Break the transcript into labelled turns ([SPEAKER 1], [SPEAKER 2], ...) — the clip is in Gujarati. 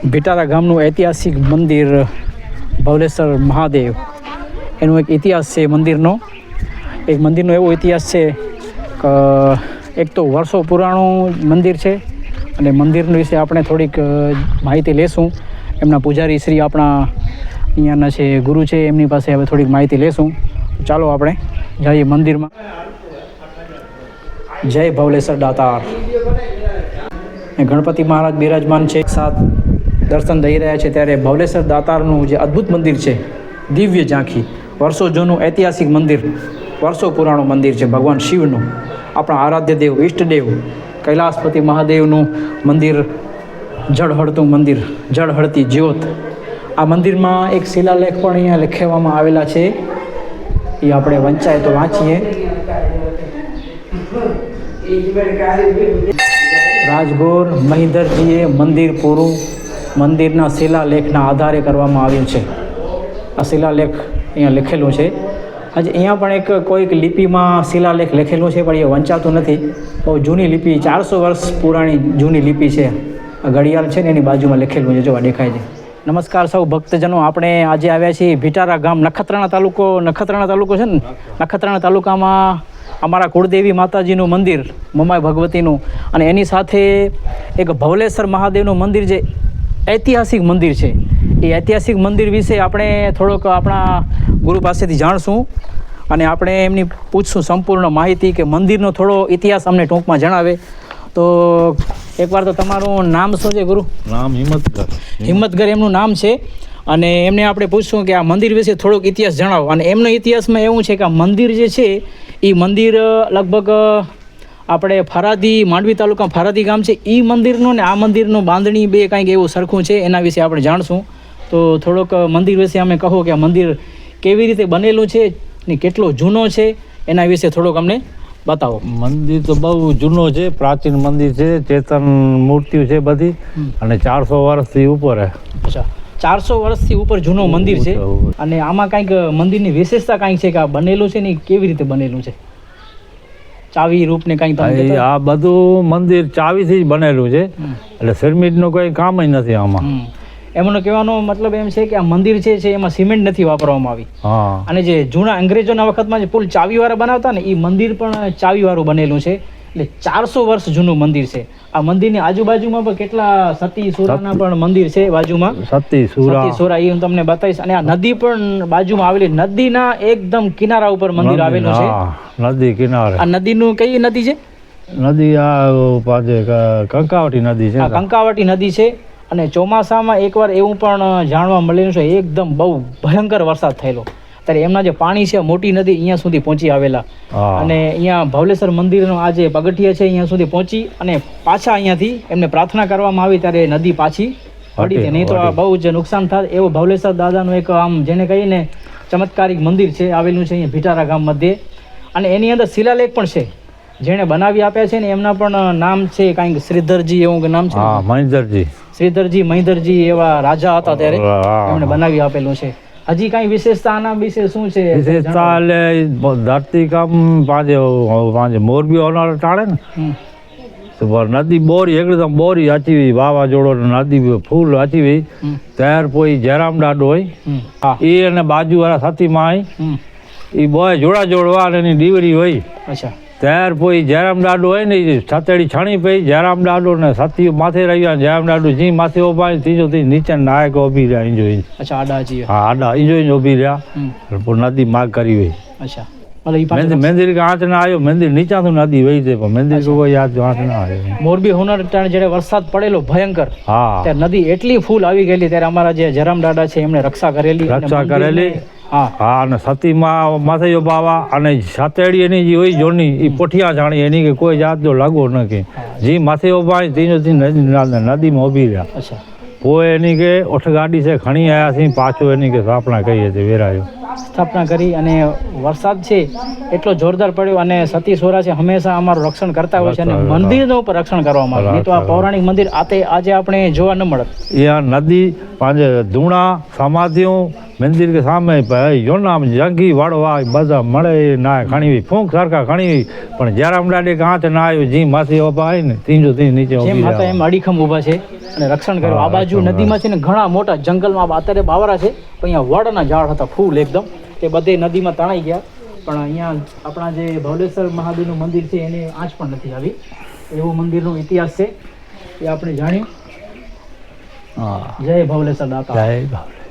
[SPEAKER 1] ભીટારા ગામનું ઐતિહાસિક મંદિર ભવલેશ્વર મહાદેવ, એનો એક ઇતિહાસ છે મંદિરનો. એક મંદિરનો એવો ઇતિહાસ છે કે એક તો વર્ષો પુરાણું મંદિર છે અને મંદિર વિશે આપણે થોડીક માહિતી લેશું. એમના પૂજારી શ્રી આપણા અહીંયાના છે ગુરુ છે, એમની પાસે હવે થોડીક માહિતી લેશું. ચાલો આપણે જઈએ મંદિરમાં. જય ભવલેશ્વર દાતાર. ગણપતિ મહારાજ બિરાજમાન છે, સાથ દર્શન દઈ રહ્યા છે. ત્યારે ભવલેશ્વર દાતારનું જે અદ્ભુત મંદિર છે, દિવ્ય ઝાંખી, વર્ષો જૂનું ઐતિહાસિક મંદિર, વર્ષો પુરાણું મંદિર છે. ભગવાન શિવનું, આપણા આરાધ્ય દેવ, ઈષ્ટદેવ કૈલાસપતિ મહાદેવનું મંદિર, જળહળતું મંદિર, જળહળતી જ્યોત. આ મંદિરમાં એક શિલાલેખ પણ અહીંયા લખવામાં આવેલા છે, એ આપણે વંચાય તો વાંચીએ. રાજગોર મહિધરજીએ મંદિર પૂરું મંદિરના શિલાલેખના આધારે કરવામાં આવ્યું છે. આ શિલાલેખ અહીંયા લખેલું છે. હજી અહીંયા પણ એક કોઈક લિપિમાં શિલાલેખ લખેલું છે, પણ એ વંચાતું નથી. બહુ જૂની લિપિ, 400 વર્ષ પુરાણી જૂની લિપિ છે. આ ઘડિયાળ છે ને એની બાજુમાં લખેલું છે, જોવા દેખાય છે. નમસ્કાર સૌ ભક્તજનો. આપણે આજે આવ્યા છીએ ભીટારા ગામ, નખત્રાણા તાલુકો છે ને. નખત્રાણા તાલુકામાં અમારા કુળદેવી માતાજીનું મંદિર, મમાઈ ભગવતીનું, અને એની સાથે એક ભવલેશ્વર મહાદેવનું મંદિર, જે ઐતિહાસિક મંદિર છે. એ ઐતિહાસિક મંદિર વિશે આપણે થોડોક આપણા ગુરુ પાસેથી જાણશું અને આપણે એમની પૂછશું સંપૂર્ણ માહિતી, કે મંદિરનો થોડો ઇતિહાસ અમને ટૂંકમાં જણાવે. તો એકવાર તો તમારું નામ શું છે ગુરુ?
[SPEAKER 2] નામ હિંમતગર.
[SPEAKER 1] હિંમતગર એમનું નામ છે. અને એમને આપણે પૂછશું કે આ મંદિર વિશે થોડોક ઇતિહાસ જણાવો. અને એમનો ઇતિહાસમાં એવું છે કે આ મંદિર જે છે એ મંદિર લગભગ આપણે ફરાદી, માંડવી તાલુકા ફરાદી ગામ છે, એ મંદિરનું ને આ મંદિરનું બાંધણી બે કાંઈક એવું સરખું છે. એના વિશે આપણે જાણશું. તો થોડોક મંદિર વિશે અમે કહો કે આ મંદિર કેવી રીતે બનેલું છે ને કેટલો જૂનો છે, એના વિશે થોડોક અમને બતાવો.
[SPEAKER 2] મંદિર તો બહુ જૂનો છે, પ્રાચીન મંદિર છે, ચેતન મૂર્તિઓ છે બધી, અને 400 વર્ષથી ઉપર.
[SPEAKER 1] અચ્છા, 400 વર્ષથી ઉપર જૂનો મંદિર છે. અને આમાં કાંઈક મંદિરની વિશેષતા કાંઈક છે કે આ બનેલું છે ને કેવી રીતે બનેલું છે? ચાવી રૂપ ને કાંઈ?
[SPEAKER 2] આ બધું મંદિર ચાવીથી જ બનેલું છે, એટલે સિરમિટનું કોઈ કામ જ નથી આમાં.
[SPEAKER 1] એમનો કહેવાનો મતલબ એમ છે કે આ મંદિર છે એમાં સિમેન્ટ નથી વાપરવામાં આવી. અને જે જૂના અંગ્રેજોના વખતમાં જે પુલ ચાવીવાળા બનાવતા ને, એ મંદિર પણ ચાવીવાળું બનેલું છે. એટલે 400 વર્ષ જૂનું મંદિર છે. આ મંદિરની આજુબાજુમાં પણ કેટલા સતી સુરાના પણ મંદિર છે બાજુમાં.
[SPEAKER 2] સતી સુરા
[SPEAKER 1] એ હું તમને બતાવીશ. અને આ નદી પણ બાજુમાં આવેલી, નદીના એકદમ કિનારા ઉપર મંદિર આવેલું છે.
[SPEAKER 2] નદી કિનારે.
[SPEAKER 1] આ નદીનું કઈ નદી છે?
[SPEAKER 2] નદી આ કંકાવટી નદી છે.
[SPEAKER 1] કંકાવટી નદી છે. અને ચોમાસામાં એકવાર એવું પણ જાણવા મળેલું છે, એકદમ બહુ ભયંકર વરસાદ થયેલો, ત્યારે એમના જે પાણી છે મોટી નદી અહીંયા સુધી પહોંચી આવેલા. અને અહીંયા ભવલેશ્વર મંદિરનો આ જે પગથિયા છે અહીંયા સુધી પહોંચી અને પાછા અહીંયાથી એમને પ્રાર્થના કરવામાં આવી ત્યારે નદી પાછી પડી હતી. નહીં તો આ બહુ જ નુકસાન થાય એવો ભવલેશ્વર દાદાનું એક આમ જેને કહીને ચમત્કારિક મંદિર છે, આવેલું છે અહીંયા ભીટારા ગામ મધ્યે. અને એની અંદર શિલાલેખ પણ છે, જેણે બનાવી આપ્યા છે ને એમના પણ નામ છે, કાંઈક શ્રીધરજી એવું નામ છે.
[SPEAKER 2] મહિધરજી.
[SPEAKER 1] શ્રીધરજી મહિધરજી એવા રાજા હતા ત્યારે એમણે બનાવી આપેલું છે. હજી કાંઈ વિશેષતા આના વિશે શું છે?
[SPEAKER 2] વિશેષતા એટલે ધરતીકામ પાંચે મોરબી હોનાર ટાળે ને, નદી બોરી એકદમ બોરી આચી વાવાઝોડો, નદી ફૂલ આચી ત્યાર કોઈ જયરામ દાડો હોય એ અને બાજુવાળા સતીમાં એ બોય જોડા જોડવા અને એની દીવરી હોય.
[SPEAKER 1] અચ્છા.
[SPEAKER 2] ત્યાર પછી જયરામ દાડો હોય ને, છતડી છણી પછી જયરામ દાડો ને સતી માથે રહ્યા, જયરામ દાડો જી માથે ઉભા, ત્રીજો નીચે નાયક ઉભી રહ્યા ઇન્જોઈ.
[SPEAKER 1] અચ્છા, આડાજી.
[SPEAKER 2] હા, આડા ઇન્જોઈ ઉભી રહ્યા. નદી માગ કરી હોય.
[SPEAKER 1] અચ્છા.
[SPEAKER 2] મંદિર આંચ ના આવ્યો, મંદિર નીચા નદી વહી જાય, પણ મંદિર કોઈ આંચ ના આવ્યો.
[SPEAKER 1] મોરબી હોનાર જયારે વરસાદ પડેલો ભયંકર, ત્યારે નદી એટલી ફૂલ આવી ગયેલી, ત્યારે અમારા જે જયરામ દાદા છે એમણે રક્ષા કરેલી. હા, અને સતીમાં માથે બાવા અને સાતેડી એની જે હોય જોની એ પોઠિયા જાણી એની કે કોઈ જાત જો લાગો ન કે જી માથે ઉભા નદીમાં ઉભી રહ્યા. કોઈ એની કે ઓઠ ગાડી છે ખણી આવ્યા છે, પાછો એની કે સ્થાપના કરીએ છીએ વેરાયો સ્થાપના કરી. અને વરસાદ છે એટલો જોરદાર પડ્યો અને સતી સોરા છે હંમેશા અમારું રક્ષણ કરતા હોય છે અને મંદિરનું ઉપર રક્ષણ કરવામાં આવે. નહીં તો આ પૌરાણિક મંદિર આજે આપણે જોવા ન મળે.
[SPEAKER 2] એ નદી પાંચે ધૂણા સમાધિઓ મંદિર કે સામે જોનામ જંગી વાળવા બધા મળે ના ખણી ફૂંક સરખા ખણી પણ જયરામ દાડે હાથ ના આવ્યો જી માસી ઓપા આવી ને ત્રીજો થી નીચે
[SPEAKER 1] જેમ હતા એમ અડીખમ ઊભા છે અને રક્ષણ કર્યું. આ બાજુ નદીમાં છે ને ઘણા મોટા જંગલમાં અત્યારે બાવરા છે પણ અહીંયા વડના ઝાડ હતા ફૂલ એકદમ, તે બધે નદીમાં તણાઈ ગયા. પણ અહીંયા આપણા જે ભવલેશ્વર મહાદેવનું મંદિર છે એને આંચ પણ નથી આવી. એવો મંદિરનો ઇતિહાસ છે એ આપણે જાણ્યું.
[SPEAKER 2] હા,
[SPEAKER 1] જય ભવલેશ્વર દાતા.
[SPEAKER 2] જય બાબા.